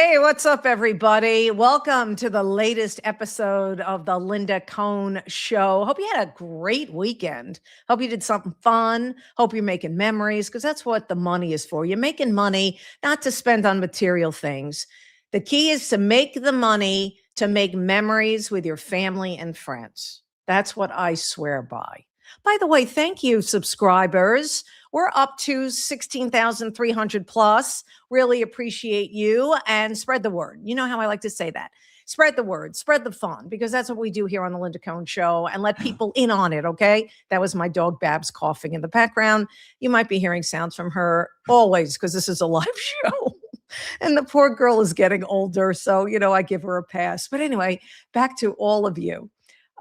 Hey, what's up, everybody? Welcome to the latest episode of the Linda Cohn Show. Hope you had a great weekend. Hope you did something fun. Hope you're making memories because that's what the money is for. You're making money not to spend on material things. The key is to make the money to make memories with your family and friends. That's what I swear by. By the way, thank you, subscribers. We're up to 16,300 plus. Really appreciate you and spread the word. You know how I like to say that. Spread the word, spread the fun, because that's what we do here on the Linda Cohn Show, and let people in on it, okay? That was my dog Babs coughing in the background. You might be hearing sounds from her always because this is a live show. And the poor girl is getting older, so, I give her a pass. But anyway, back to all of you.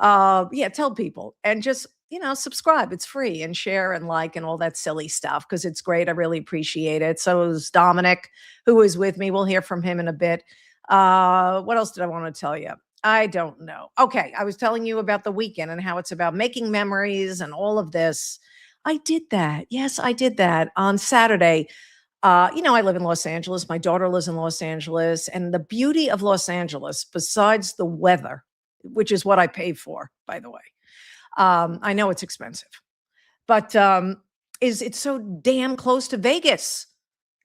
Tell people and just subscribe. It's free, and share and like and all that silly stuff because it's great. I really appreciate it. So is Dominic, who is with me. We'll hear from him in a bit. What else did I want to tell you? I don't know. Okay, I was telling you about the weekend and how it's about making memories and all of this. I did that. Yes, I did that on Saturday. I live in Los Angeles. My daughter lives in Los Angeles. And the beauty of Los Angeles, besides the weather, which is what I pay for, by the way. I know it's expensive, but it's so damn close to Vegas,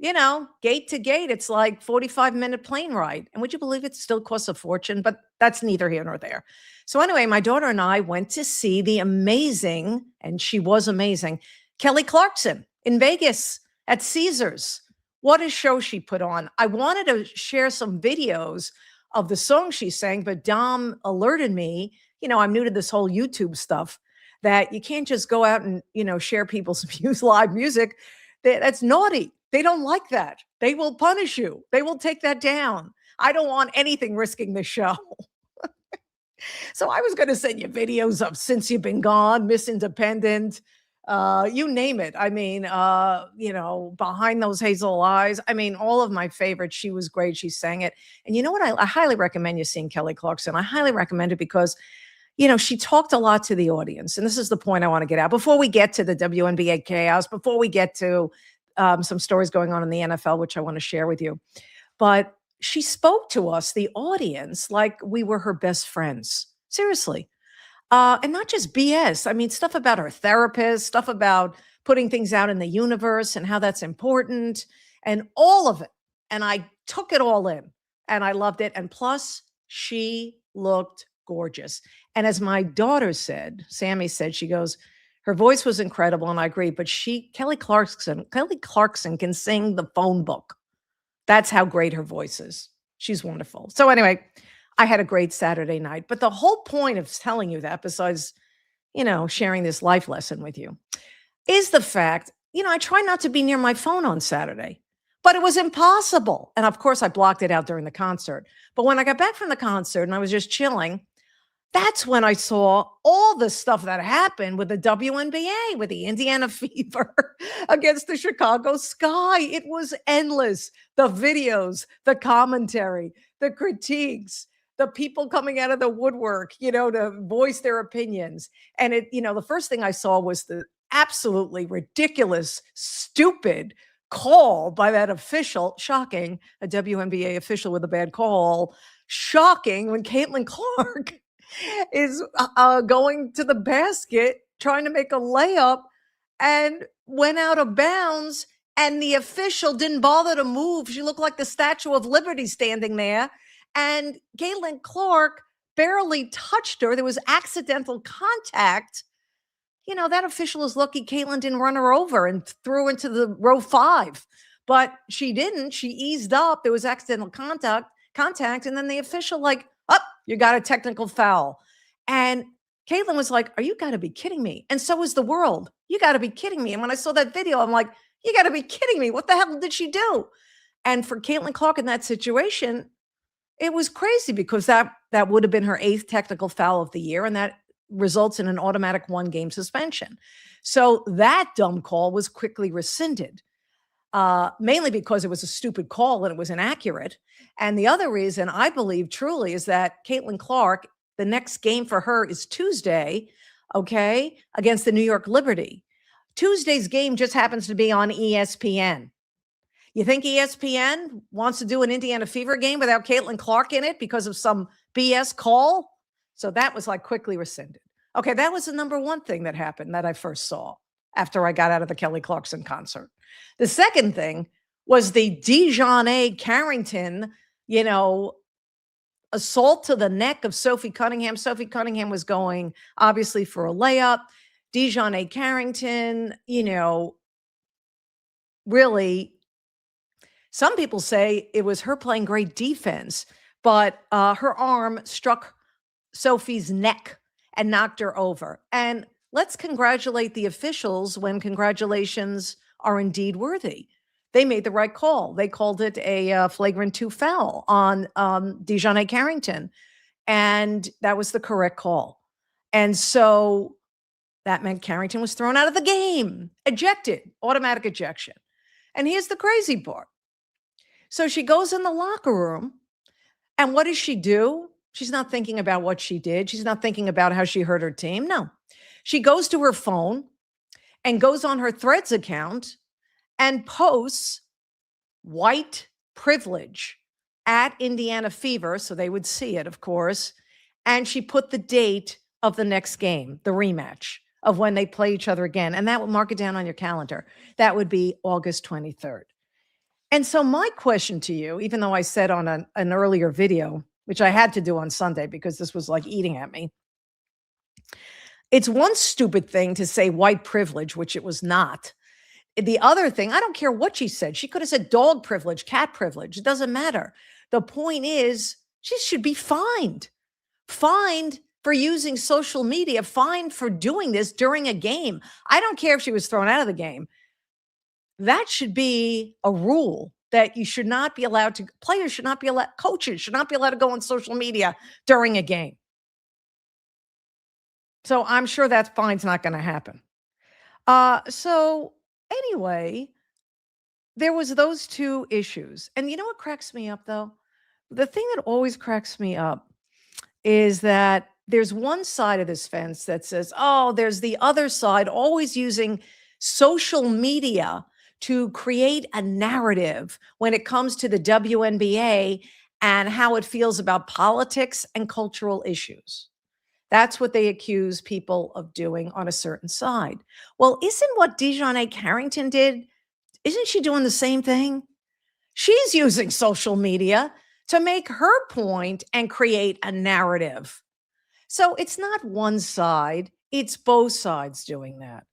gate to gate. It's like 45-minute plane ride. And would you believe it still costs a fortune? But that's neither here nor there. So anyway, my daughter and I went to see the amazing, and she was amazing, Kelly Clarkson in Vegas at Caesars. What a show she put on. I wanted to share some videos of the song she sang, but Dom alerted me, I'm new to this whole YouTube stuff, that you can't just go out and, share people's live music. That's naughty. They don't like that. They will punish you. They will take that down. I don't want anything risking the show. So I was going to send you videos of Since You've Been Gone, Miss Independent, you name it. I mean, Behind Those Hazel Eyes. I mean, all of my favorites. She was great. She sang it. And you know what? I highly recommend you seeing Kelly Clarkson. I highly recommend it because, she talked a lot to the audience. And this is the point I want to get out before we get to the WNBA chaos, before we get to some stories going on in the NFL, which I want to share with you. But she spoke to us, the audience, like we were her best friends. Seriously. And not just BS. I mean, stuff about her therapist, stuff about putting things out in the universe and how that's important and all of it. And I took it all in and I loved it. And plus, she looked gorgeous. And as my daughter said, Sammy said, she goes, her voice was incredible. And I agree. But Kelly Clarkson can sing the phone book. That's how great her voice is. She's wonderful. So anyway, I had a great Saturday night. But the whole point of telling you that, besides, sharing this life lesson with you, is the fact, I try not to be near my phone on Saturday, but it was impossible. And of course, I blocked it out during the concert. But when I got back from the concert and I was just chilling, that's when I saw all the stuff that happened with the WNBA, with the Indiana Fever against the Chicago Sky. It was endless. The videos, the commentary, the critiques, the people coming out of the woodwork, to voice their opinions. And the first thing I saw was the absolutely ridiculous, stupid call by that official. Shocking, a WNBA official with a bad call. Shocking when Caitlin Clark is going to the basket, trying to make a layup, and went out of bounds. And the official didn't bother to move. She looked like the Statue of Liberty standing there. And Caitlin Clark barely touched her. There was accidental contact. That official is lucky Caitlin didn't run her over and threw into the row 5. But she didn't. She eased up. There was accidental contact. And then the official you got a technical foul. And Caitlin was like, you got to be kidding me. And so was the world. You got to be kidding me. And when I saw that video, I'm like, you got to be kidding me. What the hell did she do? And for Caitlin Clark in that situation, it was crazy because that would have been her 8th technical foul of the year. And that results in an automatic 1-game suspension. So that dumb call was quickly rescinded. Mainly because it was a stupid call and it was inaccurate. And the other reason I believe truly is that Caitlin Clark, the next game for her is Tuesday, against the New York Liberty. Tuesday's game just happens to be on ESPN. You think ESPN wants to do an Indiana Fever game without Caitlin Clark in it because of some BS call? So that was like quickly rescinded. Okay, that was the number one thing that happened that I first saw after I got out of the Kelly Clarkson concert. The second thing was the DiJonai Carrington, assault to the neck of Sophie Cunningham. Sophie Cunningham was going obviously for a layup. DiJonai Carrington, really, some people say it was her playing great defense, but her arm struck Sophie's neck and knocked her over. And let's congratulate the officials when congratulations are indeed worthy. They made the right call. They called it a flagrant 2 foul on DiJonai Carrington. And that was the correct call. And so that meant Carrington was thrown out of the game, ejected, automatic ejection. And here's the crazy part. So she goes in the locker room, and what does she do? She's not thinking about what she did. She's not thinking about how she hurt her team. No. She goes to her phone and goes on her Threads account and posts white privilege at Indiana Fever, so they would see it, of course. And she put the date of the next game, the rematch of when they play each other again. And that would mark it down on your calendar. That would be August 23rd. And so my question to you, even though I said on an earlier video, which I had to do on Sunday because this was like eating at me, it's one stupid thing to say white privilege, which it was not. The other thing, I don't care what she said. She could have said dog privilege, cat privilege. It doesn't matter. The point is, she should be fined. Fined for using social media, fined for doing this during a game. I don't care if she was thrown out of the game. That should be a rule that you should not be allowed to, players should not be allowed, coaches should not be allowed to go on social media during a game. So I'm sure that fine's not going to happen. So anyway, there was those two issues. And you know what cracks me up, though? The thing that always cracks me up is that there's one side of this fence that says, oh, there's the other side always using social media to create a narrative when it comes to the WNBA and how it feels about politics and cultural issues. That's what they accuse people of doing on a certain side. Well, isn't what DiJonai Carrington did, isn't she doing the same thing? She's using social media to make her point and create a narrative. So it's not one side, it's both sides doing that.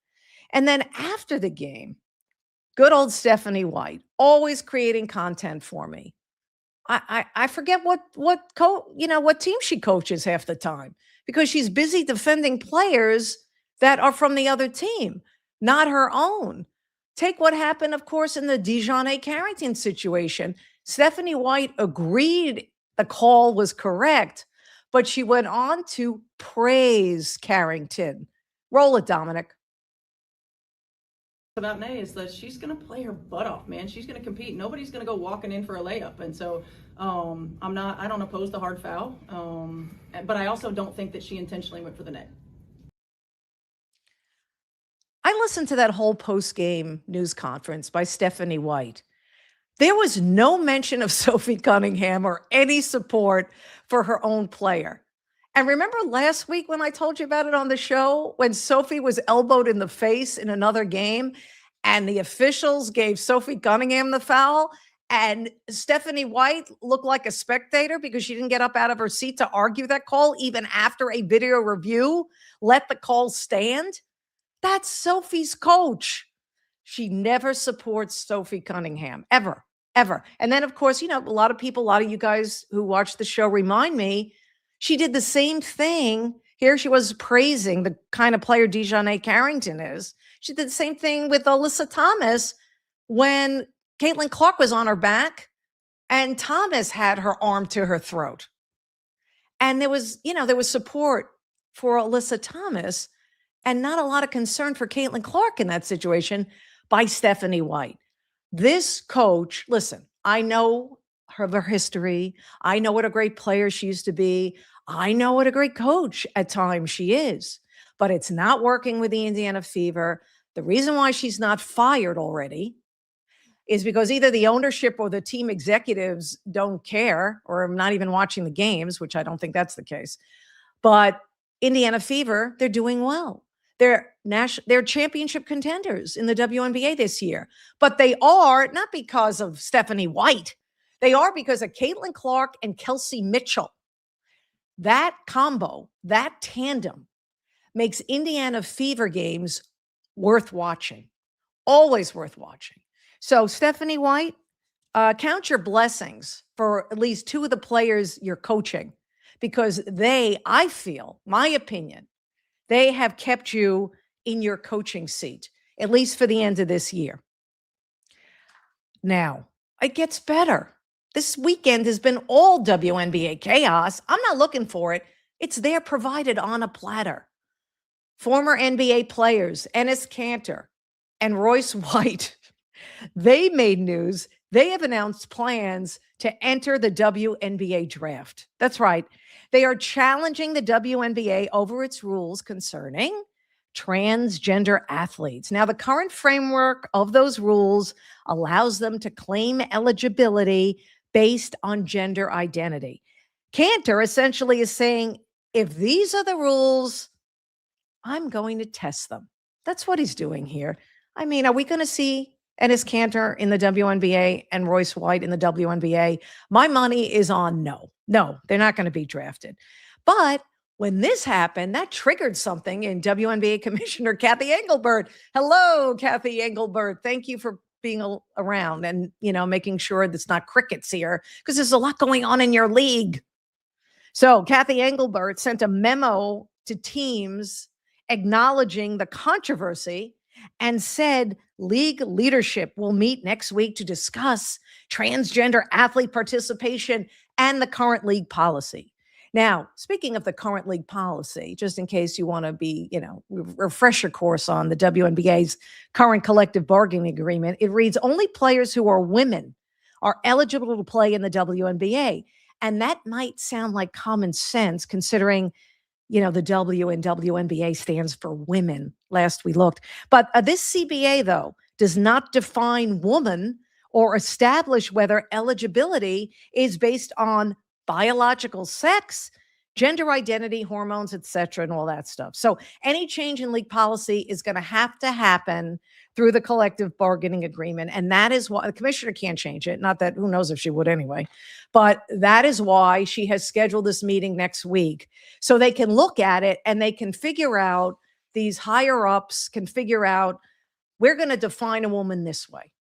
And then after the game, good old Stephanie White, always creating content for me. I forget what team she coaches half the time because she's busy defending players that are from the other team, not her own. Take what happened, of course, in the DiJonai Carrington situation. Stephanie White agreed the call was correct, but she went on to praise Carrington. Roll it, Dominic. About Nay is that she's going to play her butt off, man. She's going to compete. Nobody's going to go walking in for a layup. And so I don't oppose the hard foul. But I also don't think that she intentionally went for the net. I listened to that whole post-game news conference by Stephanie White. There was no mention of Sophie Cunningham or any support for her own player. And remember last week when I told you about it on the show, when Sophie was elbowed in the face in another game and the officials gave Sophie Cunningham the foul and Stephanie White looked like a spectator because she didn't get up out of her seat to argue that call even after a video review let the call stand? That's Sophie's coach. She never supports Sophie Cunningham, ever, ever. And then, of course, a lot of you guys who watch the show remind me, she did the same thing. Here she was praising the kind of player DiJonai Carrington is. She did the same thing with Alyssa Thomas when Caitlin Clark was on her back and Thomas had her arm to her throat. And there was support for Alyssa Thomas and not a lot of concern for Caitlin Clark in that situation by Stephanie White. This coach, listen, I know her history. I know what a great player she used to be. I know what a great coach at times she is, but it's not working with the Indiana Fever. The reason why she's not fired already is because either the ownership or the team executives don't care or are not even watching the games, which I don't think that's the case. But Indiana Fever, they're doing well. They're championship contenders in the WNBA this year. But they are not because of Stephanie White. They are because of Caitlin Clark and Kelsey Mitchell. That combo, that tandem makes Indiana Fever games worth watching. Always worth watching. So Stephanie White, count your blessings for at least two of the players you're coaching, because I feel, my opinion, they have kept you in your coaching seat, at least for the end of this year. Now, it gets better. This weekend has been all WNBA chaos. I'm not looking for it. It's there provided on a platter. Former NBA players, Enes Kanter and Royce White, they made news. They have announced plans to enter the WNBA draft. That's right. They are challenging the WNBA over its rules concerning transgender athletes. Now, the current framework of those rules allows them to claim eligibility based on gender identity. Kanter essentially is saying, if these are the rules, I'm going to test them. That's what he's doing here. I mean, are we going to see Enes Kanter in the WNBA and Royce White in the WNBA? My money is on no. No, they're not going to be drafted. But when this happened, that triggered something in WNBA Commissioner Kathy Engelbert. Hello, Kathy Engelbert. Thank you for being around and, making sure that's not crickets here, because there's a lot going on in your league. So Kathy Engelbert sent a memo to teams acknowledging the controversy and said league leadership will meet next week to discuss transgender athlete participation and the current league policy. Now, speaking of the current league policy, just in case you want to be, refresher course on the WNBA's current collective bargaining agreement, it reads only players who are women are eligible to play in the WNBA. And that might sound like common sense considering, the W in WNBA stands for women, last we looked. But this CBA, though, does not define woman or establish whether eligibility is based on biological sex, gender identity, hormones, etc., and all that stuff. So any change in league policy is going to happen through the collective bargaining agreement. And that is why the commissioner can't change it. Not that, who knows if she would anyway. But that is why she has scheduled this meeting next week. So they can look at it and they can figure out, these higher ups can figure out, we're going to define a woman this way.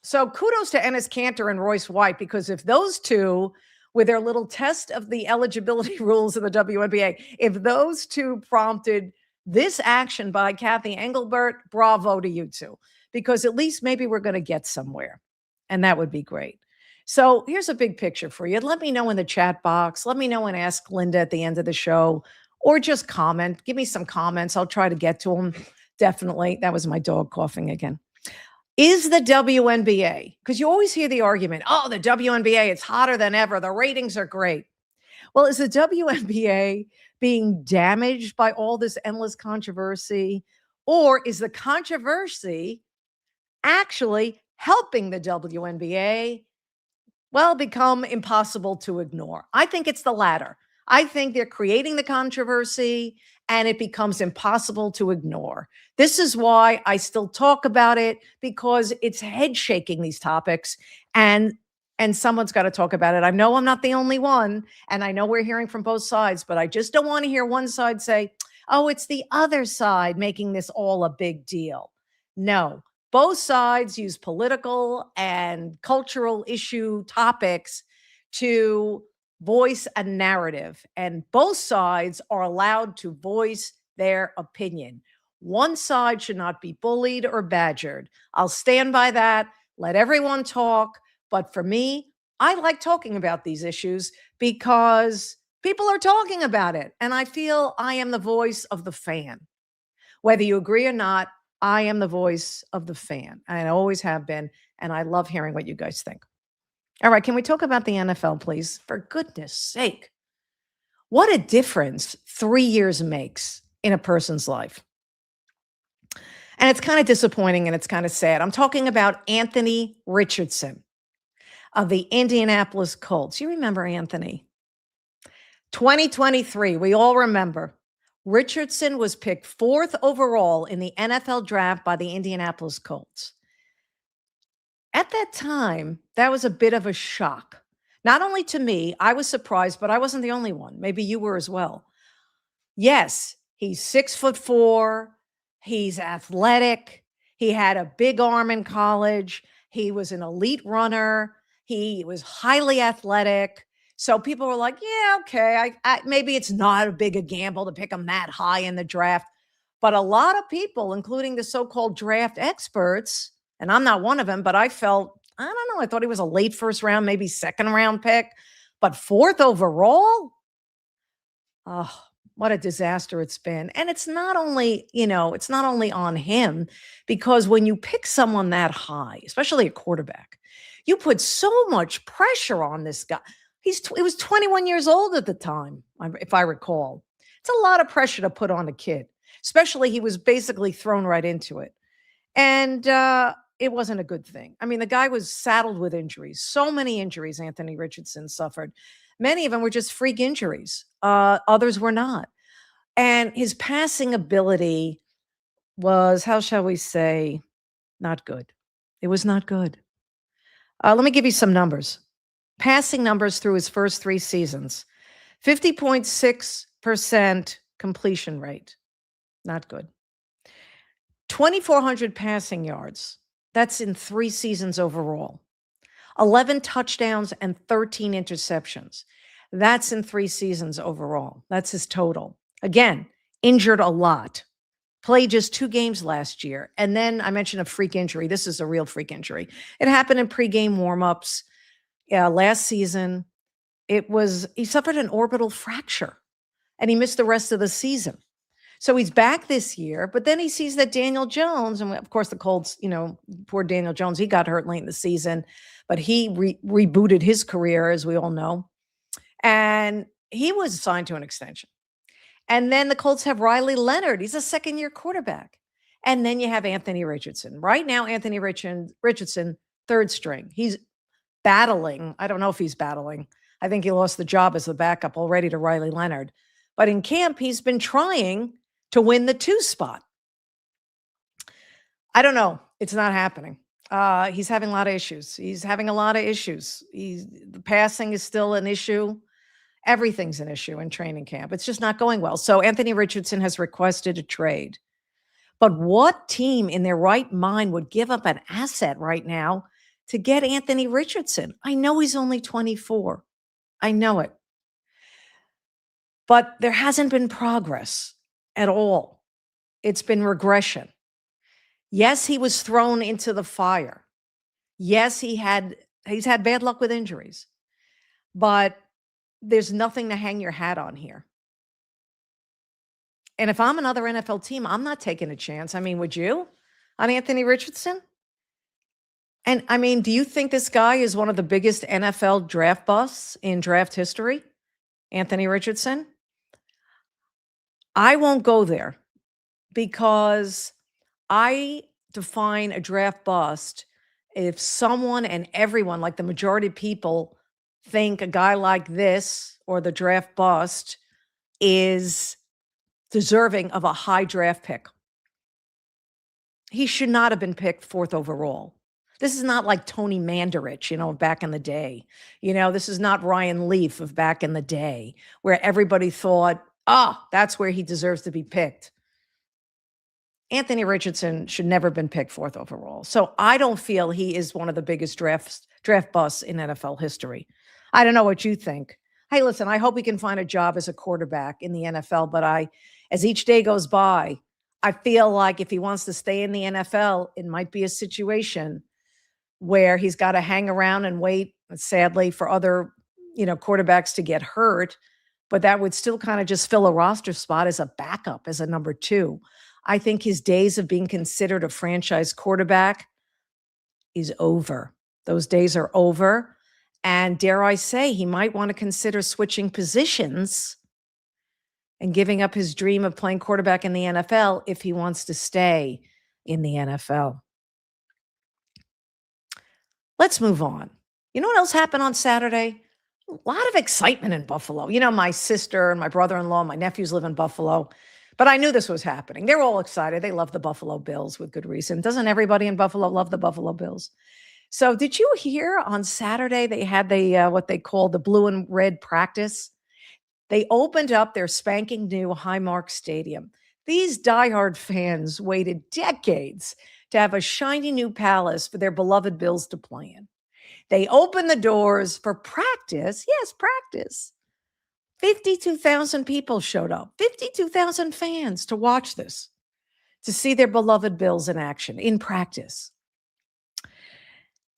So kudos to Enes Kanter and Royce White, because if those two, with their little test of the eligibility rules of the WNBA, if those two prompted this action by Kathy Engelbert, bravo to you two, because at least maybe we're going to get somewhere, and that would be great. So here's a big picture for you. Let me know in the chat box. Let me know and Ask Linda at the end of the show, or just comment. Give me some comments. I'll try to get to them. Definitely. That was my dog coughing again. Is the WNBA, because you always hear the argument, oh, the WNBA, it's hotter than ever. The ratings are great. Well, is the WNBA being damaged by all this endless controversy? Or is the controversy actually helping the WNBA, become impossible to ignore? I think it's the latter. I think they're creating the controversy and it becomes impossible to ignore. This is why I still talk about it, because it's head shaking, these topics, and someone's got to talk about it. I know I'm not the only one, and I know we're hearing from both sides, but I just don't want to hear one side say, oh, it's the other side making this all a big deal. No, both sides use political and cultural issue topics to voice a narrative, and both sides are allowed to voice their opinion. One side should not be bullied or badgered. I'll stand by that. Let everyone talk. But for me, I like talking about these issues because people are talking about it. And I feel I am the voice of the fan. Whether you agree or not, I am the voice of the fan. And I always have been. And I love hearing what you guys think. All right, can we talk about the NFL, please? For goodness sake. What a difference 3 years makes in a person's life. And it's kind of disappointing and it's kind of sad. I'm talking about Anthony Richardson of the Indianapolis Colts. You remember Anthony? 2023, we all remember. Richardson was picked 4th overall in the NFL draft by the Indianapolis Colts. At that time, that was a bit of a shock. Not only to me, I was surprised, but I wasn't the only one. Maybe you were as well. Yes, he's 6'4". He's athletic. He had a big arm in college. He was an elite runner. He was highly athletic. So people were like, yeah, okay, maybe it's not a big a gamble to pick him that high in the draft. But a lot of people, including the so-called draft experts, and I'm not one of them, but I felt, I don't know, I thought he was a late first round, maybe second round pick, but 4th overall? Oh, what a disaster it's been. And it's not only, it's not only on him, because when you pick someone that high, especially a quarterback, you put so much pressure on this guy. He was 21 years old at the time, if I recall. It's a lot of pressure to put on a kid, especially he was basically thrown right into it. And it wasn't a good thing. I mean, the guy was saddled with injuries. So many injuries Anthony Richardson suffered. Many of them were just freak injuries. Others were not. And his passing ability was, how shall we say, not good. It was not good. Let me give you some numbers. Passing numbers through his first 3 seasons. 50.6% completion rate. Not good. 2,400 passing yards. That's in 3 seasons overall. 11 touchdowns and 13 interceptions. That's in 3 seasons overall. That's his total. Again, injured a lot. Played just 2 games last year. And then I mentioned a freak injury. This is a real freak injury. It happened in pregame warmups last season. He suffered an orbital fracture and he missed the rest of the season. So he's back this year, but then he sees that Daniel Jones, and of course the Colts, poor Daniel Jones, he got hurt late in the season, but he rebooted his career, as we all know. And he was signed to an extension. And then the Colts have Riley Leonard. He's a second-year quarterback. And then you have Anthony Richardson. Right now, Anthony Richardson, 3rd string. He's battling. I don't know if he's battling. I think he lost the job as the backup already to Riley Leonard. But in camp, he's been trying to win the 2 spot. I don't know. It's not happening. He's having a lot of issues. The passing is still an issue. Everything's an issue in training camp. It's just not going well. So Anthony Richardson has requested a trade. But what team in their right mind would give up an asset right now to get Anthony Richardson? I know he's only 24. I know it. But there hasn't been progress at all. It's been regression. Yes, he was thrown into the fire. Yes, he's had bad luck with injuries. But there's nothing to hang your hat on here. And if I'm another NFL team, I'm not taking a chance. I mean, would you on Anthony Richardson? And I mean, do you think this guy is one of the biggest NFL draft busts in draft history? Anthony Richardson? I won't go there because I define a draft bust if someone and everyone, like the majority of people, think a guy like this or the draft bust is deserving of a high draft pick. He should not have been picked 4th overall. This is not like Tony Mandarich, back in the day. This is not Ryan Leaf of back in the day where everybody thought, that's where he deserves to be picked. Anthony Richardson should never have been picked 4th overall. So I don't feel he is one of the biggest draft busts in NFL history. I don't know what you think. Hey, listen, I hope he can find a job as a quarterback in the NFL, but as each day goes by, I feel like if he wants to stay in the NFL, it might be a situation where he's got to hang around and wait, sadly, for other, quarterbacks to get hurt. But that would still kind of just fill a roster spot as a backup, as a number 2. I think his days of being considered a franchise quarterback is over. Those days are over. And dare I say, he might want to consider switching positions and giving up his dream of playing quarterback in the NFL if he wants to stay in the NFL. Let's move on. You know what else happened on Saturday? A lot of excitement in Buffalo. You know, my sister and my brother-in-law, my nephews live in Buffalo, but I knew this was happening. They're all excited. They love the Buffalo Bills with good reason. Doesn't everybody in Buffalo love the Buffalo Bills? So did you hear on Saturday they had the what they call the blue and red practice? They opened up their spanking new Highmark Stadium. These diehard fans waited decades to have a shiny new palace for their beloved Bills to play in. They opened the doors for practice. Yes, practice. 52,000 people showed up, 52,000 fans to watch this, to see their beloved Bills in action, in practice.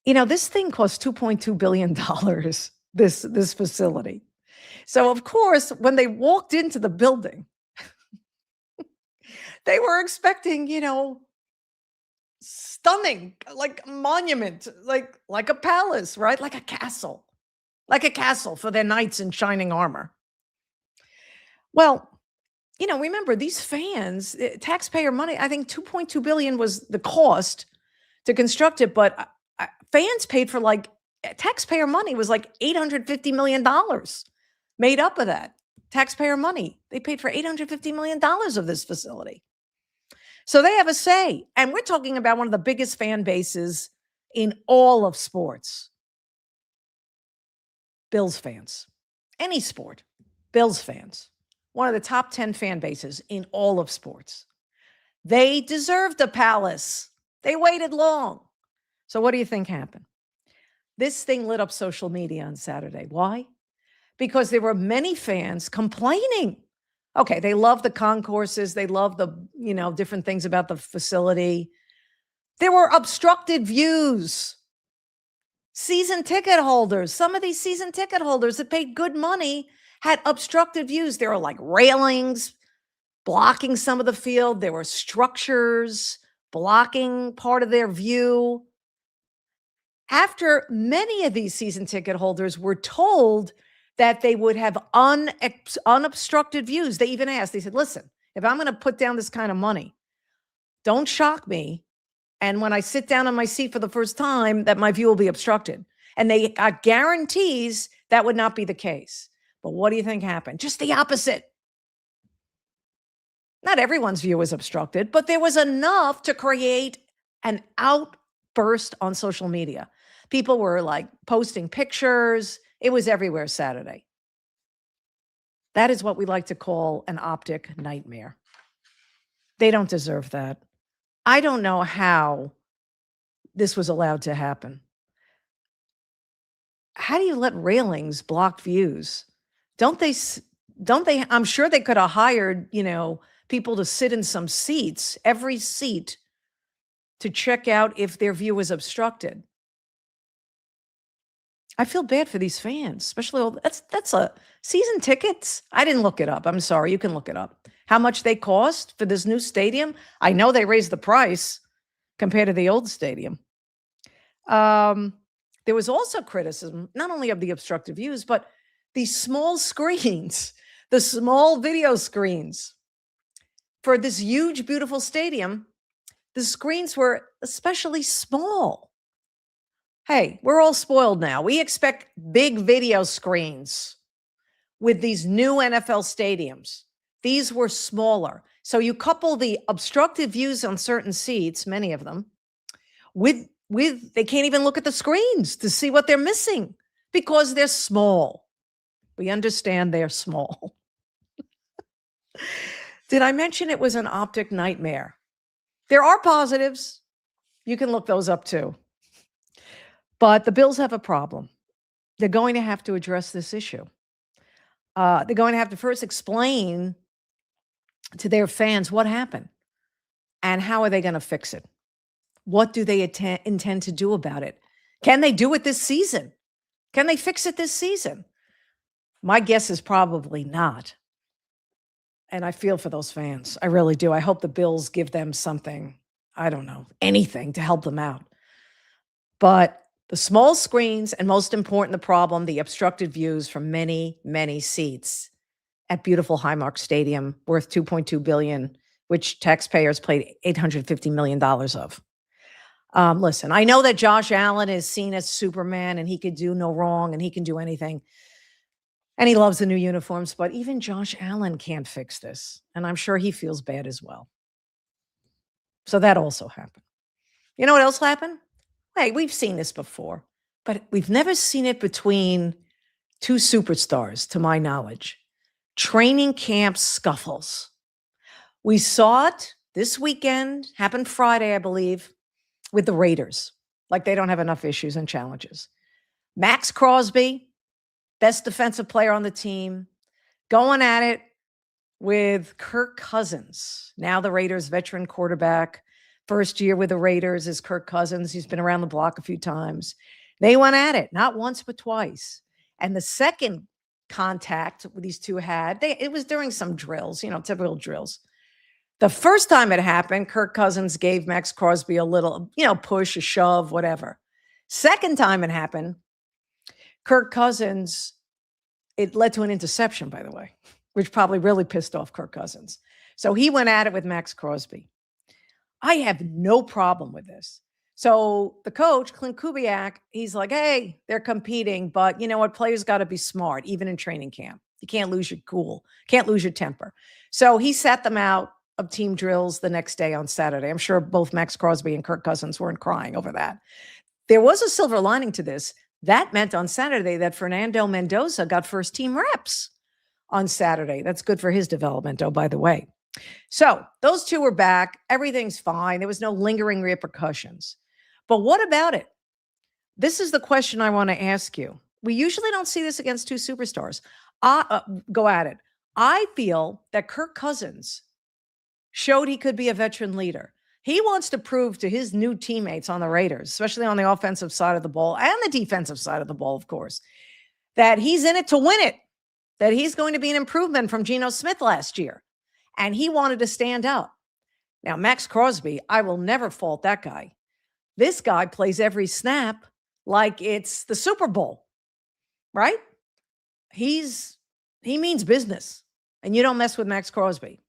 You know, this thing cost $2.2 billion, this facility. So, of course, when they walked into the building, they were expecting, you know, stunning, like a monument, like a palace, right? Like a castle for their knights in shining armor. Well, you know, remember these fans, taxpayer money, I think 2.2 billion was the cost to construct it, but fans paid for taxpayer money was like $850 million made up of that. Taxpayer money. They paid for $850 million of this facility. So they have a say. And we're talking about one of the biggest fan bases in all of sports. Bills fans. Any sport. Bills fans. One of the top 10 fan bases in all of sports. They deserved a palace. They waited long. So what do you think happened? This thing lit up social media on Saturday. Why? Because there were many fans complaining. Okay, they love the concourses. They love the, you know, different things about the facility. There were obstructed views. Season ticket holders, some of these season ticket holders that paid good money had obstructed views. There were like railings blocking some of the field. There were structures blocking part of their view. After many of these season ticket holders were told that they would have unobstructed views, they even asked, they said, listen, if I'm going to put down this kind of money, don't shock me. And when I sit down on my seat for the first time, that my view will be obstructed. And they got guarantees that would not be the case. But what do you think happened? Just the opposite. Not everyone's view was obstructed, but there was enough to create an outburst on social media. People were like posting pictures. It was everywhere Saturday. That is what we like to call an optic nightmare. They don't deserve that. I don't know how this was allowed to happen. How do you let railings block views? Don't they, I'm sure they could have hired, you know, people to sit in some seats, every seat, to check out if their view was obstructed. I feel bad for these fans, especially that's a season tickets. I didn't look it up. I'm sorry. You can look it up. How much they cost for this new stadium? I know they raised the price compared to the old stadium. There was also criticism, not only of the obstructed views, but these small screens, the small video screens for this huge, beautiful stadium. The screens were especially small. Hey, we're all spoiled now. We expect big video screens with these new NFL stadiums. These were smaller. So you couple the obstructed views on certain seats, many of them, with they can't even look at the screens to see what they're missing because they're small. We understand they're small. Did I mention it was an optic nightmare? There are positives. You can look those up too. But the Bills have a problem. They're going to have to address this issue. They're going to have to first explain to their fans what happened and how are they going to fix it? What do they intend to do about it? Can they do it this season? Can they fix it this season? My guess is probably not. And I feel for those fans. I really do. I hope the Bills give them something, I don't know, anything to help them out. But the small screens, and most important, the problem, the obstructed views from many, many seats at beautiful Highmark Stadium, worth $2.2 billion, which taxpayers paid $850 million of. Listen, I know that Josh Allen is seen as Superman and he could do no wrong and he can do anything. And he loves the new uniforms, but even Josh Allen can't fix this. And I'm sure he feels bad as well. So that also happened. You know what else happened? Hey, we've seen this before, but we've never seen it between two superstars, to my knowledge. Training camp scuffles. We saw it this weekend, happened Friday, I believe, with the Raiders. Like they don't have enough issues and challenges. Maxx Crosby, best defensive player on the team, going at it with Kirk Cousins. Now the Raiders veteran quarterback. First year with the Raiders is Kirk Cousins. He's been around the block a few times. They went at it, not once, but twice. And the second contact these two had, it was during some drills, typical drills. The first time it happened, Kirk Cousins gave Maxx Crosby a little, push, a shove, whatever. Second time it happened, Kirk Cousins, it led to an interception, by the way, which probably really pissed off Kirk Cousins. So he went at it with Maxx Crosby. I have no problem with this. So the coach, Clint Kubiak, he's like, hey, they're competing, but you know what? Players got to be smart, even in training camp. You can't lose your cool, can't lose your temper. So he sat them out of team drills the next day on Saturday. I'm sure both Maxx Crosby and Kirk Cousins weren't crying over that. There was a silver lining to this. That meant on Saturday that Fernando Mendoza got first team reps on Saturday. That's good for his development, oh, by the way. So those two were back. Everything's fine. There was no lingering repercussions. But what about it? This is the question I want to ask you. We usually don't see this against two superstars. Go at it. I feel that Kirk Cousins showed he could be a veteran leader. He wants to prove to his new teammates on the Raiders, especially on the offensive side of the ball and the defensive side of the ball, of course, that he's in it to win it, that he's going to be an improvement from Geno Smith last year. And he wanted to stand out. Now, Maxx Crosby, I will never fault that guy. This guy plays every snap like it's the Super Bowl, right? He means business, and you don't mess with Maxx Crosby.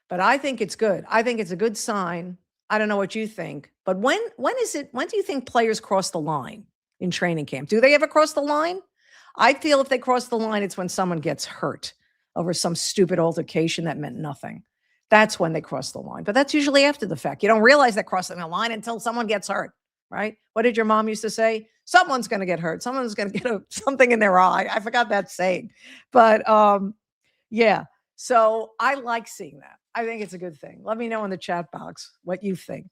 But I think it's good. I think it's a good sign. I don't know what you think, but when do you think players cross the line in training camp? Do they ever cross the line? I feel if they cross the line, it's when someone gets hurt over some stupid altercation that meant nothing. That's when they cross the line. But that's usually after the fact. You don't realize they're crossing the line until someone gets hurt, right? What did your mom used to say? Someone's going to get hurt. Someone's going to get something in their eye. I forgot that saying. But yeah, so I like seeing that. I think it's a good thing. Let me know in the chat box what you think.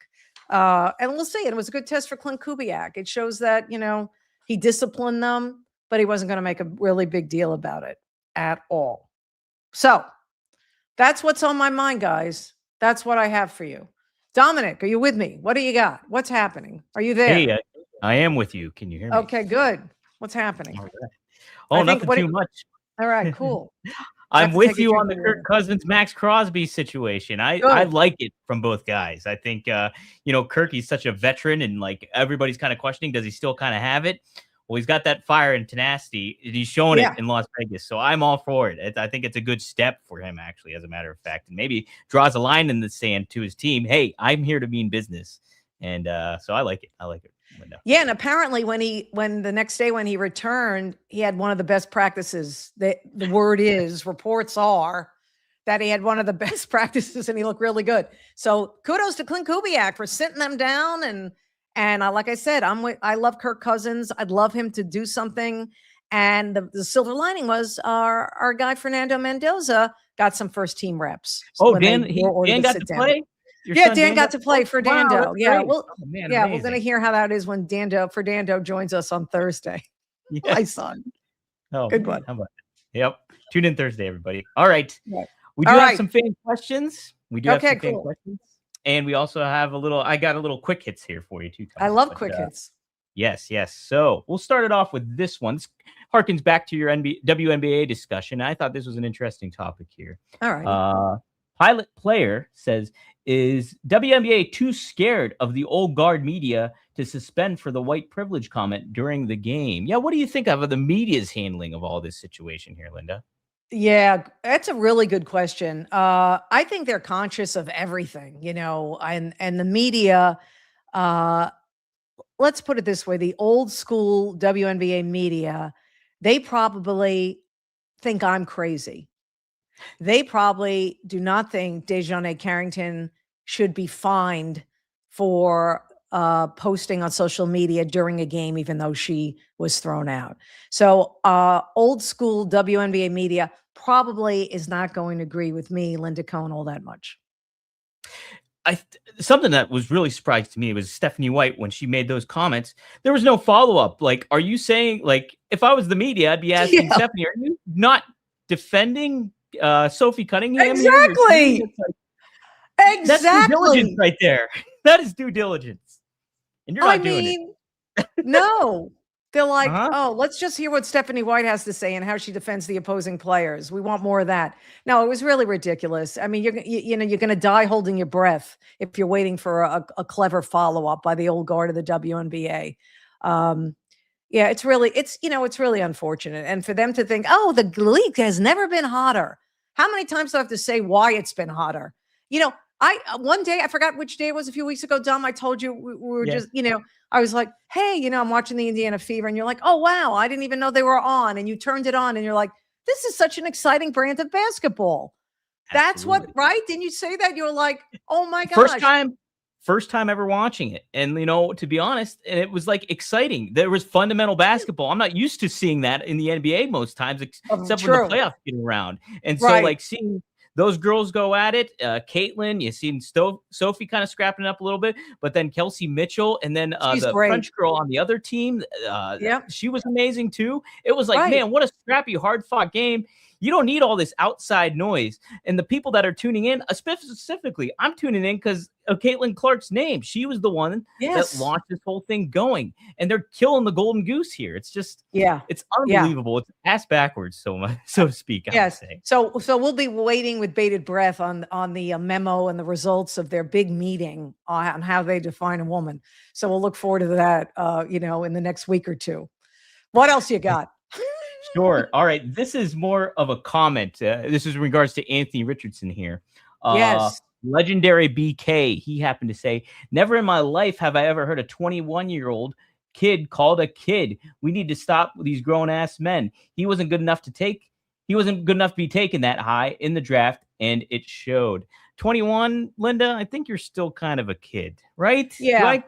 And we'll see. It was a good test for Clint Kubiak. It shows that, he disciplined them, but he wasn't going to make a really big deal about it at all. So that's what's on my mind, guys. That's what I have for you. Dominic, are you with me? What do you got? What's happening? Are you there? Hey, I am with you. Can you hear me? Okay, good. What's happening? All right. Oh, nothing too much. All right, cool. I'm with you on the Kirk Cousins, Maxx Crosby situation. I like it from both guys. I think, Kirk, he's such a veteran and like everybody's kind of questioning, does he still kind of have it? Well, he's got that fire and tenacity, and he's showing it in Las Vegas. So I'm all for it. I think it's a good step for him, actually, as a matter of fact, and maybe draws a line in the sand to his team. Hey, I'm here to mean business, and so I like it. I like it. Yeah, and apparently when the next day when he returned, he had one of the best practices. The reports are that he had one of the best practices, and he looked really good. So kudos to Clint Kubiak for sitting them down and like I said, I love Kirk Cousins. I'd love him to do something. And the silver lining was our guy Fernando Mendoza got some first team reps. Oh, Dan got to play. Dan got to play for Dando. Wow, yeah, we're going to hear how that is when Fernando joins us on Thursday. Yeah. My son. Oh, good one. How about it? Yep. Tune in Thursday, everybody. All right. Yeah. We do have some fan questions. Fan cool. questions. And we also have I got a little quick hits here for you too, Tom. I love quick hits. Yes. So we'll start it off with this one. This harkens back to your WNBA discussion. I thought this was an interesting topic here. All right. Pilot Player says, is WNBA too scared of the old guard media to suspend for the white privilege comment during the game? Yeah, what do you think of the media's handling of all this situation here, Linda? Yeah, that's a really good question. I think they're conscious of everything, and the media. Uh, let's put it this way: the old school WNBA media, they probably think I'm crazy. They probably do not think DiJonai Carrington should be fined for posting on social media during a game, even though she was thrown out. So old school WNBA media probably is not going to agree with me, Linda Cohn, all that much. Something that was really surprised to me was Stephanie White when she made those comments. There was no follow up. Like, are you saying, like, if I was the media, I'd be asking Stephanie, are you not defending Sophie Cunningham? Exactly. Like, that's due diligence right there. That is due diligence, and you're not doing it. No. They're like, oh, let's just hear what Stephanie White has to say and how she defends the opposing players. We want more of that. No, it was really ridiculous. I mean, you're going to die holding your breath if you're waiting for a clever follow up by the old guard of the WNBA. Yeah, it's really unfortunate. And for them to think, oh, the league has never been hotter. How many times do I have to say why it's been hotter? One day, I forgot which day it was a few weeks ago, Dom, I told you we were just, I was like, hey, I'm watching the Indiana Fever. And you're like, oh, wow, I didn't even know they were on. And you turned it on and you're like, this is such an exciting brand of basketball. That's what, right? Didn't you say that? You were like, oh my gosh. First time ever watching it. And, to be honest, and it was like exciting. There was fundamental basketball. I'm not used to seeing that in the NBA most times, except when the playoffs get around. And so like seeing those girls go at it. Caitlin, you seen Sophie kind of scrapping up a little bit, but then Kelsey Mitchell, and then the French girl on the other team, she was amazing too. It was like, man, what a scrappy, hard-fought game. You don't need all this outside noise. And the people that are tuning in, specifically, I'm tuning in because of Caitlin Clark's name. She was the one that launched this whole thing going. And they're killing the golden goose here. It's just, it's unbelievable. It's ass backwards, so to speak. I would say. So we'll be waiting with bated breath on the memo and the results of their big meeting on how they define a woman. So we'll look forward to that, in the next week or two. What else you got? Sure. All right. This is more of a comment. This is in regards to Anthony Richardson here. Legendary BK. He happened to say, never in my life have I ever heard a 21-year-old kid called a kid. We need to stop these grown-ass men. He wasn't good enough to be taken that high in the draft, and it showed. 21, Linda, I think you're still kind of a kid, right? Yeah.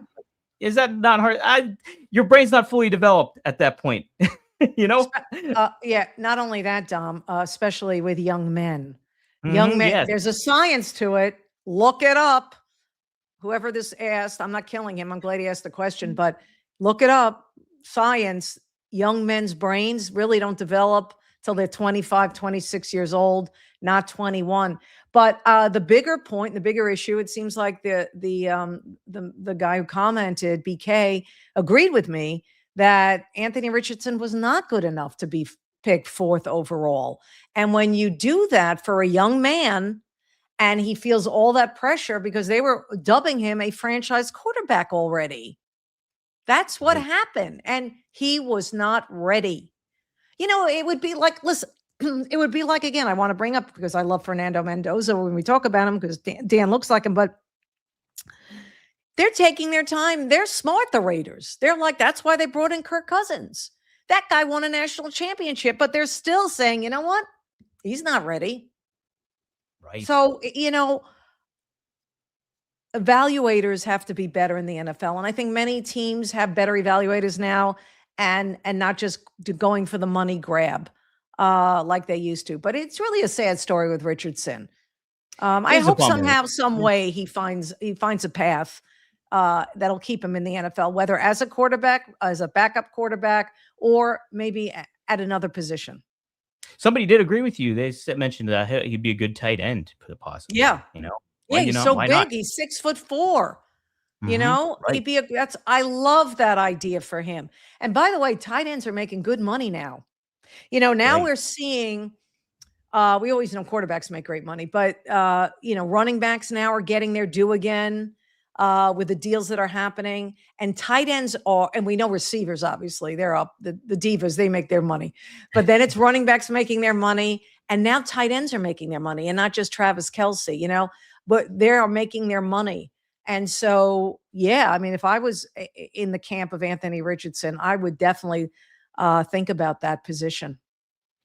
Is that not hard? Your brain's not fully developed at that point. Not only that, Dom, especially with young men. Young men, there's a science to it. Look it up. Whoever this asked, I'm not killing him. I'm glad he asked the question, but look it up. Science, young men's brains really don't develop till they're 25, 26 years old, not 21. But the bigger point, the bigger issue, it seems like the guy who commented, BK, agreed with me that Anthony Richardson was not good enough to be picked 4th overall. And when you do that for a young man and he feels all that pressure because they were dubbing him a franchise quarterback already, that's what happened. And he was not ready. It would be like, listen, it would be like, again, I want to bring up, because I love Fernando Mendoza when we talk about him, because Dan looks like him, but they're taking their time. They're smart, the Raiders. They're like, that's why they brought in Kirk Cousins. That guy won a national championship, but they're still saying, you know what? He's not ready. Right. So, evaluators have to be better in the NFL. And I think many teams have better evaluators now and not just going for the money grab like they used to. But it's really a sad story with Richardson. I hope somehow, some way he finds a path that'll keep him in the NFL, whether as a quarterback, as a backup quarterback, or maybe at another position. Somebody did agree with you. They mentioned that he'd be a good tight end, possibly. Yeah. He's so big. Not? He's 6'4". He'd be I love that idea for him. And by the way, tight ends are making good money now. We're seeing, we always know quarterbacks make great money, but running backs now are getting their due again. With the deals that are happening, and tight ends are, and we know receivers, obviously they're up, the divas, they make their money, but then it's running backs making their money, And now tight ends are making their money, and not just Travis Kelce, but they are making their money. And so, yeah, I mean, if I was in the camp of Anthony Richardson, I would definitely think about that position.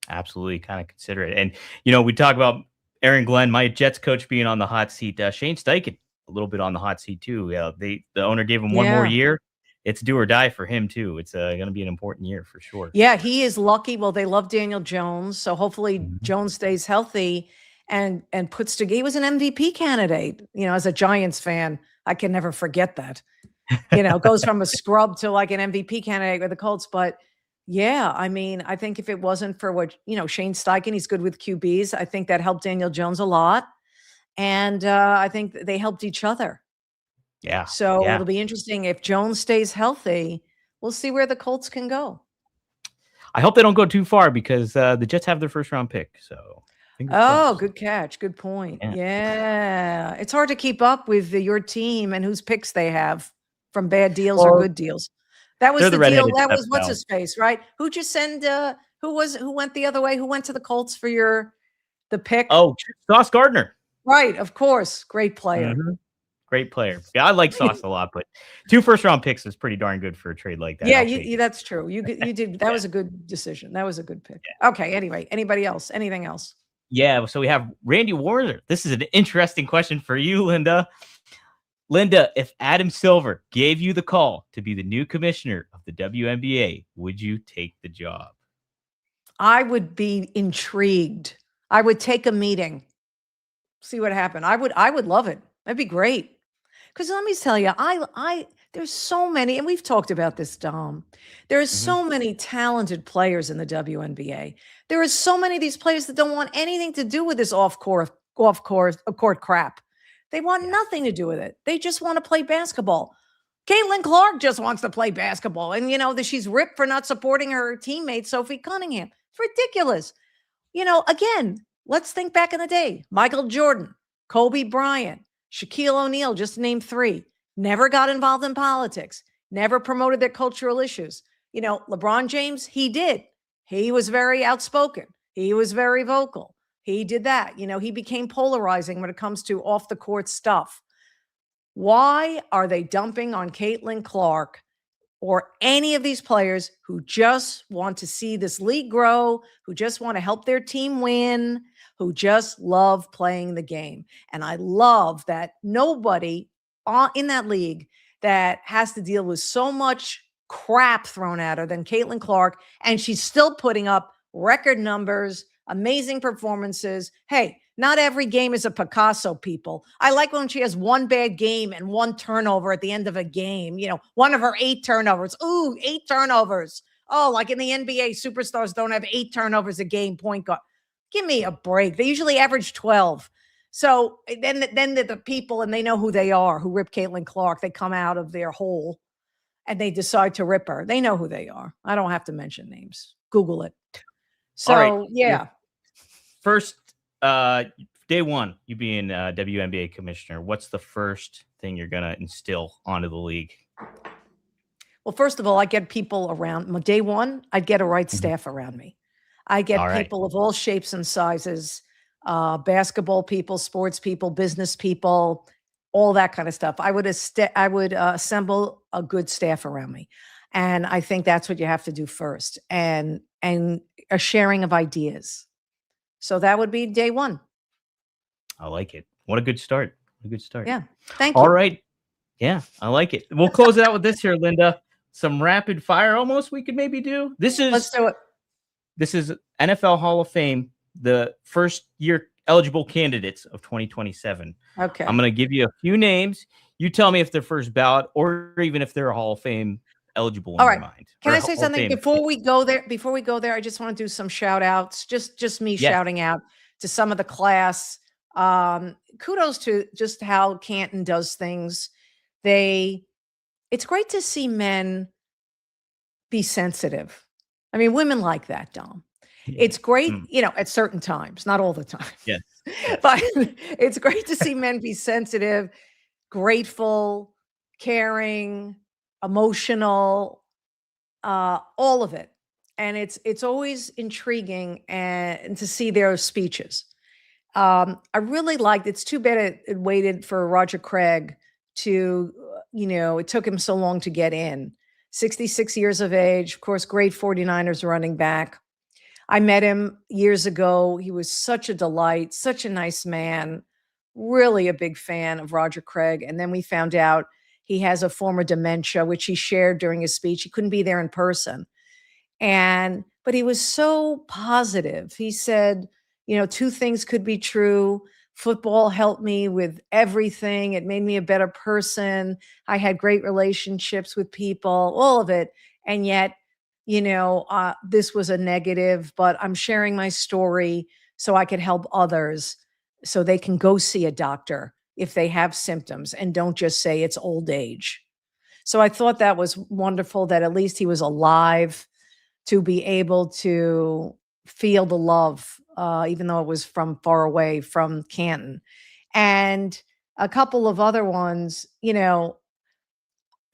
Absolutely, kind of consider it. And we talk about Aaron Glenn, my Jets coach, being on the hot seat. Shane Steichen, a little bit on the hot seat too. The owner gave him one more year. It's do or die for him too. It's going to be an important year for sure. Yeah, he is lucky. Well, they love Daniel Jones, so hopefully Jones stays healthy and puts together. He was an MVP candidate. As a Giants fan, I can never forget that. Goes from a scrub to like an MVP candidate with the Colts. But yeah, I mean, I think if it wasn't for what Shane Steichen, he's good with QBs. I think that helped Daniel Jones a lot, and I think they helped each other. Yeah. So it'll be interesting if Jones stays healthy. We'll see where the Colts can go. I hope they don't go too far because the Jets have their first round pick. So, good catch. Good point. Yeah. Yeah. It's hard to keep up with your team and whose picks they have from bad deals or good deals. That was the deal. That was what's his face, right? Who'd you send? Who went the other way? Who went to the Colts for the pick? Oh, Sauce Gardner. Right. Of course. Great player. Great player. Yeah, I like Sauce a lot, but 2 first-round picks is pretty darn good for a trade like that. Yeah, that's true. You did. That was a good decision. That was a good pick. Yeah. Okay. Anyway, anybody else? Anything else? Yeah. So we have Randy Warner. This is an interesting question for you, Linda. Linda, if Adam Silver gave you the call to be the new commissioner of the WNBA, would you take the job? I would be intrigued. I would take a meeting, see what happened. I would love it. That'd be great. Because let me tell you, there's so many, and we've talked about this, Dom. There are so many talented players in the WNBA. There are so many of these players that don't want anything to do with this off-court crap. They want nothing to do with it. They just want to play basketball. Caitlin Clark just wants to play basketball. And, that she's ripped for not supporting her teammate, Sophie Cunningham. It's ridiculous. Again, let's think back in the day. Michael Jordan, Kobe Bryant, Shaquille O'Neal, just to name 3, never got involved in politics, never promoted their cultural issues. LeBron James, he did. He was very outspoken. He was very vocal. He did that. He became polarizing when it comes to off the court stuff. Why are they dumping on Caitlin Clark or any of these players who just want to see this league grow, who just want to help their team win, who just love playing the game? And I love that nobody in that league that has to deal with so much crap thrown at her than Caitlin Clark, and she's still putting up record numbers, amazing performances. Hey, not every game is a Picasso, people. I like when she has one bad game and 1 turnover at the end of a game. One of her 8 turnovers. Ooh, 8 turnovers. Oh, like in the NBA, superstars don't have 8 turnovers a game, point guard. Give me a break. They usually average 12. So then the people, and they know who they are, who rip Caitlin Clark, they come out of their hole and they decide to rip her. They know who they are. I don't have to mention names. Google it. So, right. Yeah. First, day one, you being WNBA commissioner, what's the first thing you're going to instill onto the league? Well, first of all, I get people around. Day one, I'd get a right staff around me. I get people of all shapes and sizes, basketball people, sports people, business people, all that kind of stuff. I would assemble a good staff around me. And I think that's what you have to do first. And a sharing of ideas. So that would be day one. I like it. What a good start. A good start. Yeah. Thank you. All right. Yeah, I like it. We'll close it out with this here, Linda. Some rapid fire almost we could maybe do. Let's do it. This is NFL Hall of Fame, the first year eligible candidates of 2027. Okay. I'm going to give you a few names. You tell me if they're first ballot or even if they're a Hall of Fame eligible in your mind. Can I say something before we go there? Before we go there, I just want to do some shout outs. Just me shouting out to some of the class. Kudos to just how Canton does things. It's great to see men be sensitive. I mean, women like that, Dom. It's great, at certain times, not all the time. Yes. But it's great to see men be sensitive, grateful, caring, emotional, all of it. and it's always intriguing and to see their speeches. I really liked. It's too bad it waited for Roger Craig to, it took him so long to get in. 66 years of age, of course, great 49ers running back. I met him years ago. He was such a delight, such a nice man, really a big fan of Roger Craig. And then we found out he has a form of dementia, which he shared during his speech. He couldn't be there in person. But he was so positive. He said, two things could be true. Football helped me with everything. It made me a better person. I had great relationships with people, all of it. And yet, this was a negative, but I'm sharing my story so I could help others so they can go see a doctor if they have symptoms and don't just say it's old age. So I thought that was wonderful that at least he was alive to be able to feel the love, even though it was from far away from Canton. And a couple of other ones,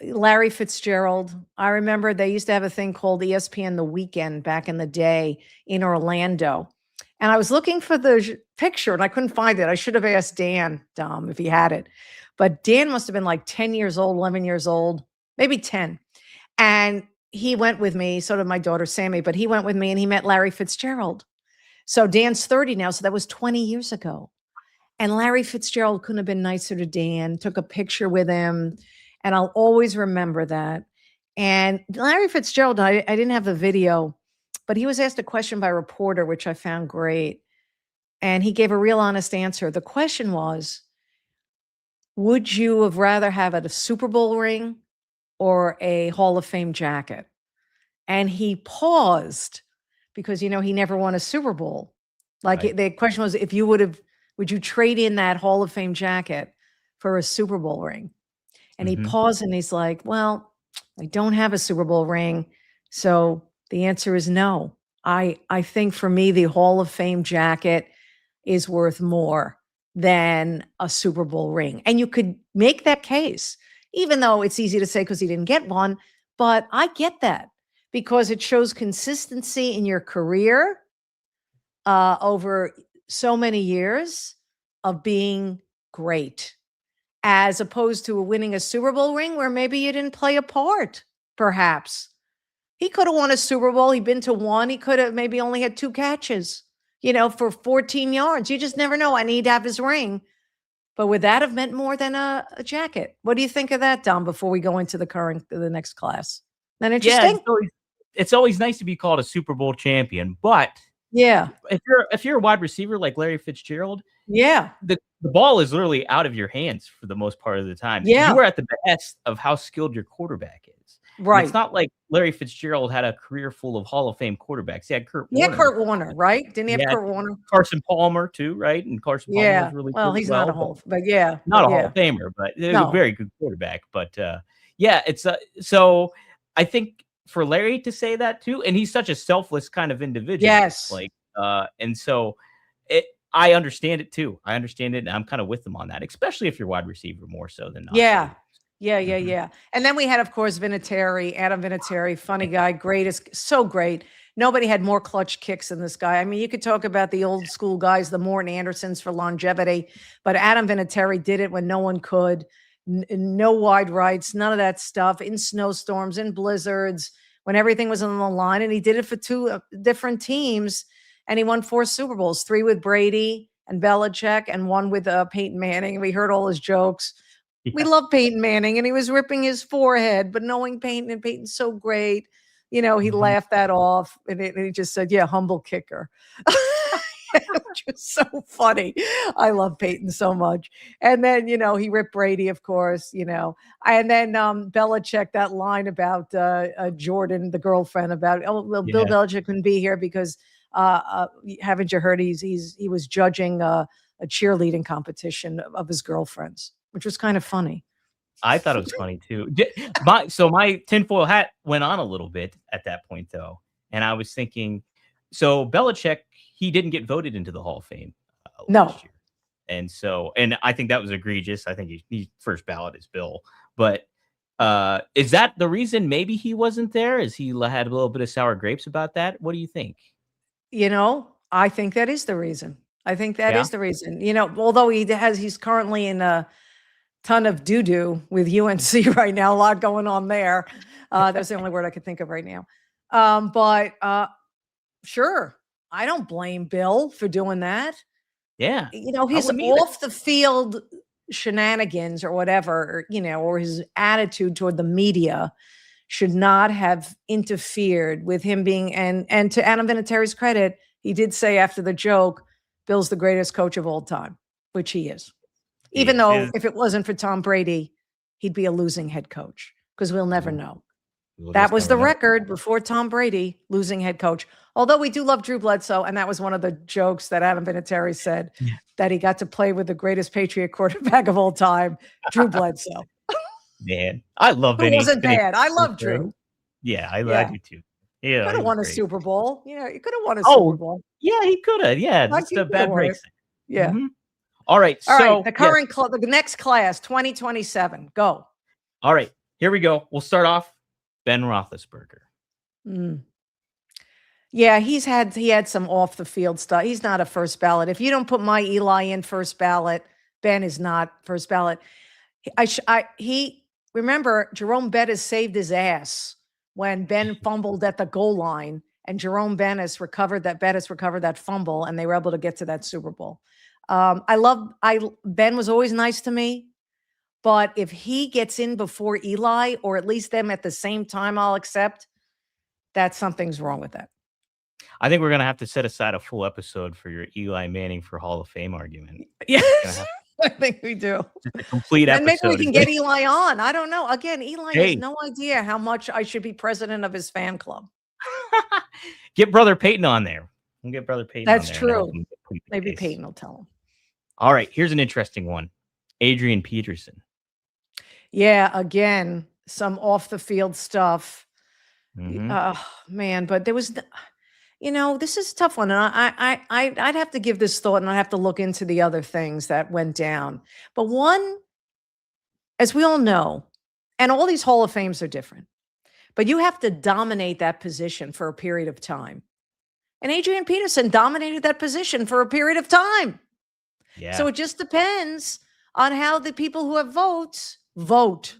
Larry Fitzgerald. I remember they used to have a thing called ESPN The Weekend back in the day in Orlando. And I was looking for the picture and I couldn't find it. I should have asked Dan, Dom, if he had it. But Dan must have been like 10 years old, 11 years old, maybe 10. And he went with me, so did my daughter, Sammy, but he went with me and he met Larry Fitzgerald. So Dan's 30 now, so that was 20 years ago. And Larry Fitzgerald couldn't have been nicer to Dan, took a picture with him, and I'll always remember that. And Larry Fitzgerald, I didn't have the video, but he was asked a question by a reporter, which I found great. And he gave a real honest answer. The question was, would you have rather have a Super Bowl ring or a Hall of Fame jacket? And he paused because, he never won a Super Bowl. Like Right. the question was, if you would you trade in that Hall of Fame jacket for a Super Bowl ring? And he paused and he's like, well, I don't have a Super Bowl ring. So the answer is no. I think for me, the Hall of Fame jacket is worth more than a Super Bowl ring. And you could make that case, even though it's easy to say because he didn't get one. But I get that because it shows consistency in your career over so many years of being great, as opposed to winning a Super Bowl ring where maybe you didn't play a part, perhaps. He could have won a Super Bowl. He'd been to one. He could have maybe only had 2 catches, for 14 yards. You just never know. And he'd have his ring. But would that have meant more than a jacket? What do you think of that, Dom, before we go into the next class? Isn't that interesting? Yeah, it's always nice to be called a Super Bowl champion, but yeah, if you're a wide receiver like Larry Fitzgerald, yeah, the ball is literally out of your hands for the most part of the time. Yeah. You are at the best of how skilled your quarterback is. right. And it's not like Larry Fitzgerald had a career full of Hall of Fame quarterbacks. He had Kurt Yeah, Warner. Kurt Warner, right? Didn't he have Yeah. Kurt Warner? Carson Palmer too, right? And Carson Palmer Yeah. was really Well, good he's as well, not a Hall, but yeah, not but a Hall yeah. of Famer, but he was No. a very good quarterback. But yeah, it's so I think for Larry to say that too, and he's such a selfless kind of individual. Yes. And so I understand it too. I understand it, and I'm kind of with them on that, especially if you're wide receiver more so than not. Yeah. Yeah. Mhm. And then we had, of course, Vinatieri, Adam Vinatieri, funny guy, greatest, so great. Nobody had more clutch kicks than this guy. I mean, you could talk about the old school guys, the Morton Andersons for longevity, but Adam Vinatieri did it when no one could. No wide rights, none of that stuff, in snowstorms, in blizzards, when everything was on the line. And he did it for 2 different teams. And he won 4 Super Bowls, 3 with Brady and Belichick and 1 with Peyton Manning. We heard all his jokes. Yeah. We love Peyton Manning, and he was ripping his forehead, but knowing Peyton, and Peyton's so great, he laughed that off, and he just said, yeah, humble kicker. Which was so funny. I love Peyton so much. And then, he ripped Brady, of course, and then Belichick, that line about Jordan, the girlfriend, about, Bill Belichick couldn't be here because haven't you heard he was judging a cheerleading competition of his girlfriends, which was kind of funny. I thought it was funny too. So my tinfoil hat went on a little bit at that point though. And I was thinking, so Belichick, he didn't get voted into the Hall of Fame last year. And I think that was egregious. I think he first ballot is Bill, but Is that the reason maybe he wasn't there? Is he had a little bit of sour grapes about that? What do you think? I think that is the reason. I think that Yeah. is the reason. Although he's currently in a ton of doo-doo with UNC right now, a lot going on there. That's the only word I could think of right now. But sure, I don't blame Bill for doing that. Yeah. His off the field shenanigans or whatever, or his attitude toward the media should not have interfered with him being, and to Adam Vinatieri's credit, he did say after the joke, Bill's the greatest coach of all time, which he is. Even though if it wasn't for Tom Brady, he'd be a losing head coach, because we'll never know. That was the record before Tom Brady, losing head coach. Although we do love Drew Bledsoe, and that was one of the jokes that Adam Vinatieri said, that he got to play with the greatest Patriot quarterback of all time, Drew Bledsoe. Man, I love Who wasn't bad. I love Drew. Yeah, I do too. Yeah, could have won a Super Bowl. He could have won a Super Bowl. Yeah, he could have. Yeah, just a bad break. Yeah. All right. So the current the next class, 2027. Go. All right, here we go. We'll start off Ben Roethlisberger. Yeah, he had some off the field stuff. He's not a first ballot. If you don't put my Eli in first ballot, Ben is not first ballot. Remember, Jerome Bettis saved his ass when Ben fumbled at the goal line, and Jerome Bettis recovered that fumble, and they were able to get to that Super Bowl. Ben was always nice to me, but if he gets in before Eli, or at least them at the same time, I'll accept that something's wrong with that. I think we're going to have to set aside a full episode for your Eli Manning for Hall of Fame argument. Yes, I think we do. Just a complete episode. And maybe we can get Eli on. I don't know. Again, Eli has no idea how much I should be president of his fan club. Get Brother Peyton on there. We'll get Brother Peyton That's on there. true. Maybe Peyton will tell him. All right, here's an interesting one. Adrian Peterson. Yeah, again, some off the field stuff. Man, but there was, this is a tough one. And I'd have to give this thought, and I'd have to look into the other things that went down. But one, as we all know, and all these Hall of Fames are different, but you have to dominate that position for a period of time. And Adrian Peterson dominated that position for a period of time. Yeah. So it just depends on how the people who have votes vote.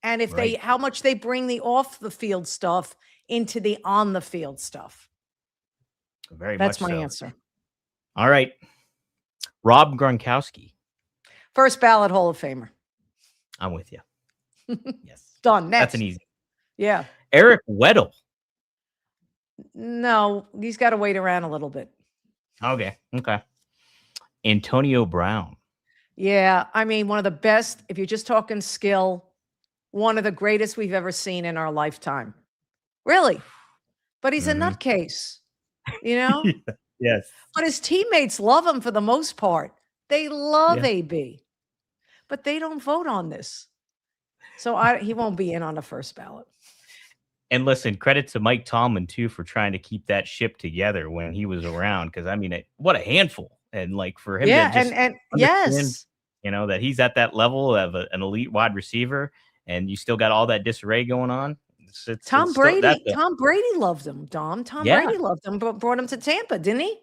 And if how much they bring the off the field stuff into the on the field stuff. That's my answer. All right. Rob Gronkowski. First ballot Hall of Famer. I'm with you. Yes. Done. Next. That's an easy. Yeah. Eric Weddle. No, he's got to wait around a little bit. Okay. Antonio Brown. Yeah. I mean, one of the best, if you're just talking skill, one of the greatest we've ever seen in our lifetime. Really. But he's a nutcase, Yes. But his teammates love him for the most part. They love AB. But they don't vote on this. So he won't be in on the first ballot. And listen, credit to Mike Tomlin, too, for trying to keep that ship together when he was around. Because, I mean, what a handful. And, for him to just yes. That he's at that level of an elite wide receiver, and you still got all that disarray going on. Tom Brady loved him, Dom. Tom Brady loved him, but brought him to Tampa, didn't he?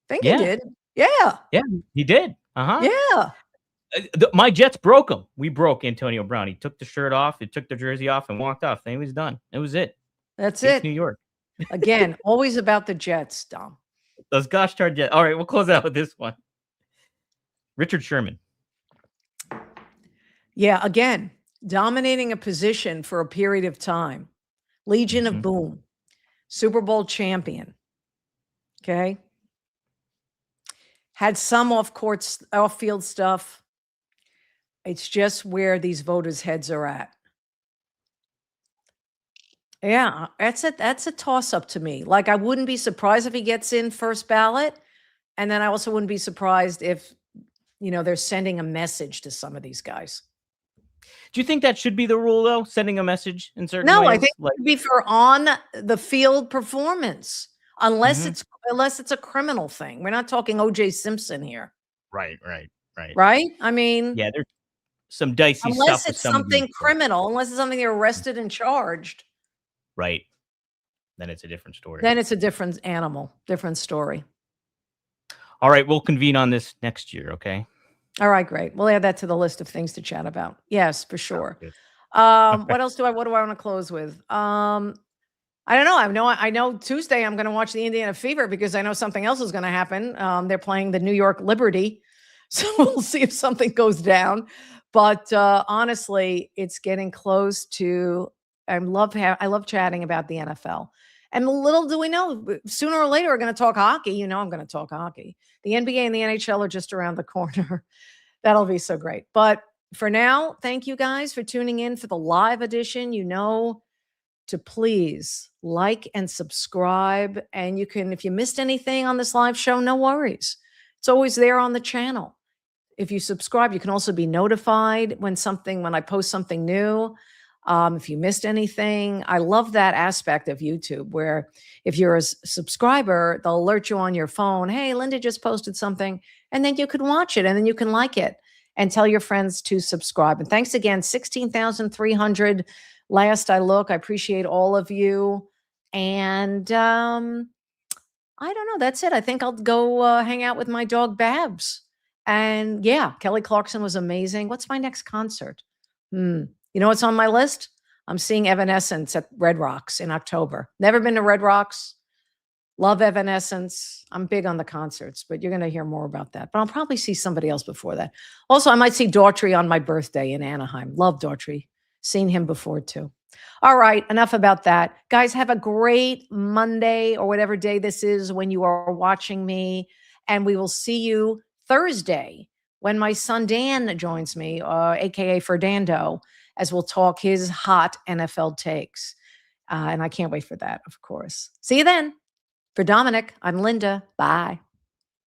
I think he did. Yeah. Yeah, he did. Yeah. My Jets broke him. We broke Antonio Brown. He took the shirt off, he took the jersey off, and walked off. Then he was done. It was it. That's it. New York. Again, always about the Jets, Dom. Those gosh darn Jets. All right, we'll close out with this one. Richard Sherman. Yeah, again, dominating a position for a period of time. Legion of Boom. Super Bowl champion. Okay. Had some off-field stuff. It's just where these voters' heads are at. Yeah, that's a toss-up to me. I wouldn't be surprised if he gets in first ballot. And then I also wouldn't be surprised if, they're sending a message to some of these guys. Do you think that should be the rule, though? Sending a message in certain ways? No, I think it should be for on the field performance, unless it's a criminal thing. We're not talking O.J. Simpson here. Right. Right? I mean, yeah, there's some dicey Unless stuff with it's some of these something folks. criminal, unless it's something they're arrested and charged. Right. Then it's a different story. Then it's a different animal, different story. All right, we'll convene on this next year, okay? All right, great. We'll add that to the list of things to chat about. Yes, for sure. Good. What else do I want to close with? I don't know. I know Tuesday I'm going to watch the Indiana Fever because I know something else is going to happen. They're playing the New York Liberty. So we'll see if something goes down. But honestly, it's getting close to, I love chatting about the NFL. And little do we know, sooner or later, we're going to talk hockey. You know, I'm going to talk hockey. The NBA and the NHL are just around the corner. That'll be so great. But for now, thank you guys for tuning in for the live edition. You know, to please like and subscribe. And you can, if you missed anything on this live show, no worries. It's always there on the channel. If you subscribe, you can also be notified when I post something new. If you missed anything, I love that aspect of YouTube where if you're a subscriber, they'll alert you on your phone. Hey, Linda just posted something, and then you can watch it and then you can like it and tell your friends to subscribe. And thanks again, 16,300 last I look. I appreciate all of you. And I don't know. That's it. I think I'll go hang out with my dog Babs. And yeah, Kelly Clarkson was amazing. What's my next concert? You know what's on my list? I'm seeing Evanescence at Red Rocks in October. Never been to Red Rocks. Love Evanescence. I'm big on the concerts, but you're going to hear more about that. But I'll probably see somebody else before that. Also, I might see Daughtry on my birthday in Anaheim. Love Daughtry. Seen him before too. All right, enough about that. Guys, have a great Monday or whatever day this is when you are watching me. And we will see you Thursday when my son Dan joins me, a.k.a. Ferdando, as we'll talk his hot NFL takes. And I can't wait for that, of course. See you then. For Dominic, I'm Linda. Bye.